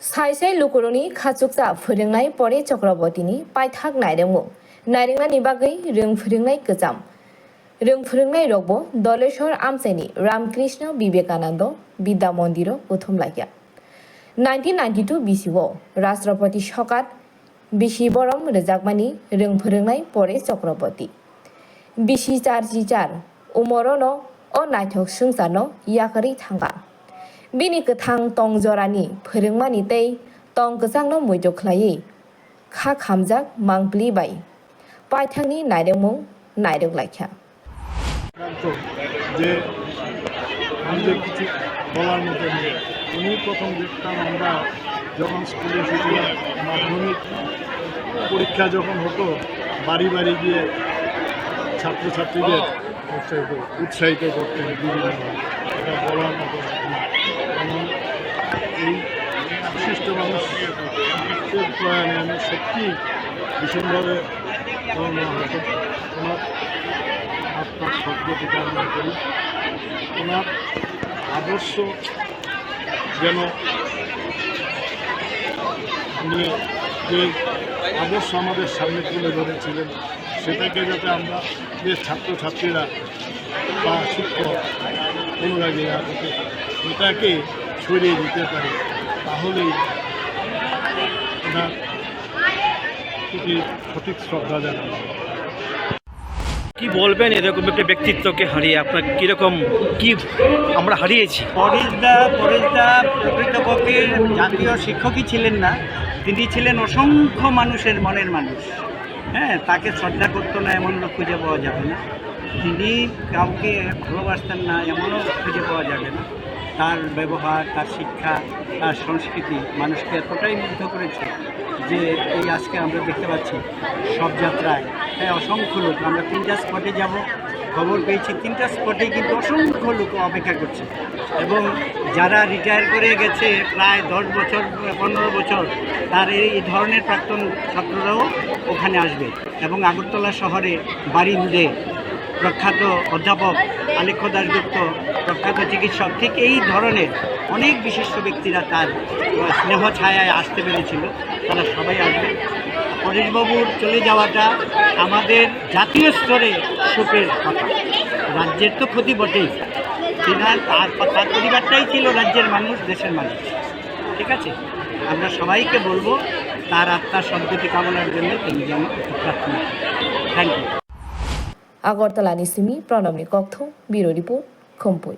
साइसाइ लुकुरुनि खाचुकजा फोरोंनाय परे चक्रवर्तीनि पाइथाक नायदोंमो नायदोंनानि बागै रों फोरोंनाय गोजाम रों फोरोंनाय रगबो दलेश्वर आमसाइनि रामकृष्ण विवेकानंद विद्या मन्दिर प्रथम लागिया 1992 बिसिओ राष्ट्रपति सकात बिसि बरम रोजाकमानि रों फोरोंनाय परे चक्रवर्ती बिसि चार उमरनो अ नायथक सुंसानो याकरि थांगा बिनि गोथां तं जरानि फोरोंमानि तै तं गोजांनो मैद ख्लायै खा खामजाक मांप्लिबाय पाइथांनि नायदोंमों नायदों लाइखा যে আমাদের কিছু বলার মতো নেই। উনি প্রথম দেখতাম আমরা যখন স্কুলে এসেছিলাম, মাধ্যমিক পরীক্ষা যখন হতো বাড়ি বাড়ি গিয়ে ছাত্রছাত্রীদের উৎসাহিত করতেন বিভিন্নভাবে। এটা বলার মতো ঘটনা। এবং এই বিশিষ্ট মানুষের প্রয়াণে আমি সত্যি ভীষণভাবে মর্মাহত। ওনার আত্মার সদ্গতি কামনা করি। ওনার আদর্শ যেন নিয়ে যে আদর্শ আমাদের সামনে তুলে ধরেছিলেন, সেটাকে যাতে আমরা যে ছাত্রছাত্রীরা বা শিক্ষক অনুরাগীরা যাতে এটাকে ছড়িয়ে দিতে পারে, তাহলেই ওনার প্রতি সঠিক শ্রদ্ধা জানানো। কি বলবেন এরকম একটা ব্যক্তিত্বকে হারিয়ে আপনার কীরকম কি আমরা হারিয়েছি? পরেশদা প্রকৃতপক্ষে জাতীয় শিক্ষকই ছিলেন না, তিনি ছিলেন অসংখ্য মানুষের মনের মানুষ। হ্যাঁ, তাকে শ্রদ্ধা করতো না এমন লোক খুঁজে পাওয়া যাবে না। তিনি কাউকে ভালোবাসতেন না এমনও খুঁজে পাওয়া যাবে না। তার ব্যবহার, তার শিক্ষা, তার সংস্কৃতি মানুষকে এতটাই মুগ্ধ করেছে যে এই আজকে আমরা দেখতে পাচ্ছি সব যাত্রায় অসংখ্য লোক। আমরা 3টা স্পটে যাব, খবর পেয়েছি 3টা স্পটে কিন্তু অসংখ্য লোক অপেক্ষা করছে। এবং যারা রিটায়ার করে গেছে প্রায় 10 বছর 15 বছর, তার এই ধরনের প্রাক্তন ছাত্ররাও ওখানে আসবে। এবং আগরতলা শহরে বাড়ি মুদে প্রখ্যাত অধ্যাপক আলেখ্য দাশগুপ্ত, প্রখ্যাত চিকিৎসক, ঠিক এই ধরনের অনেক বিশিষ্ট ব্যক্তিরা তার স্নেহ ছায়ায় আসতে পেরেছিল। তারা সবাই আসবে। পরেশবাবুর চলে যাওয়াটা আমাদের জাতীয় স্তরে শোকের কথা। রাজ্যের তো ক্ষতি বটেই, তার পরিবারটাই ছিল রাজ্যের মানুষ, দেশের মানুষ। ঠিক আছে, আমরা সবাইকে বলবো তার আত্মার সদ্গতি কামনার জন্য তিনি যেন প্রার্থনা করেন। Thank you. আগরতলাनि सिमी प्रणबनि कक्थ बिरो रिपोर्ट खम्पई।